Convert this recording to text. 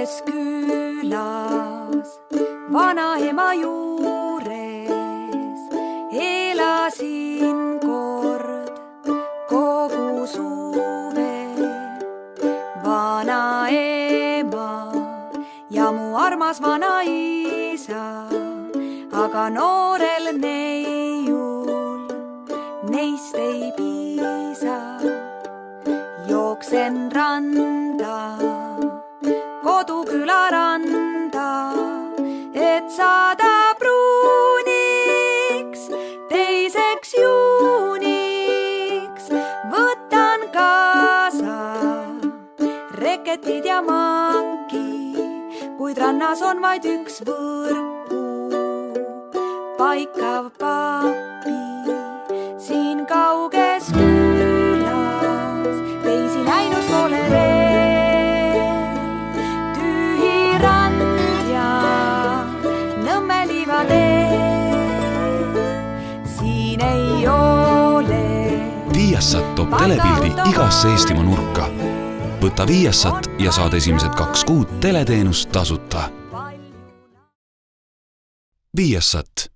kauges külas vanaema juures elasin kord kogu suve. Vanaema ja mu armas vanaisa, aga noorel neiul neist ei piisa. Jooksen randa, koduküla randa, et saada pruuniks teiseks juuniks. Võtan kaasa reketid ja manki, kuid rannas on vaid üks võrku paikav papi. Siin kauges külas teisi näinud pole veel. Tühi rand ja Nõmme liivatee, siin ei ole. Viasat toob telepildi igasse Eestimaa nurka. Võta Viasat ja saad esimesed 2 kuud teleteenust tasuta. Viasat.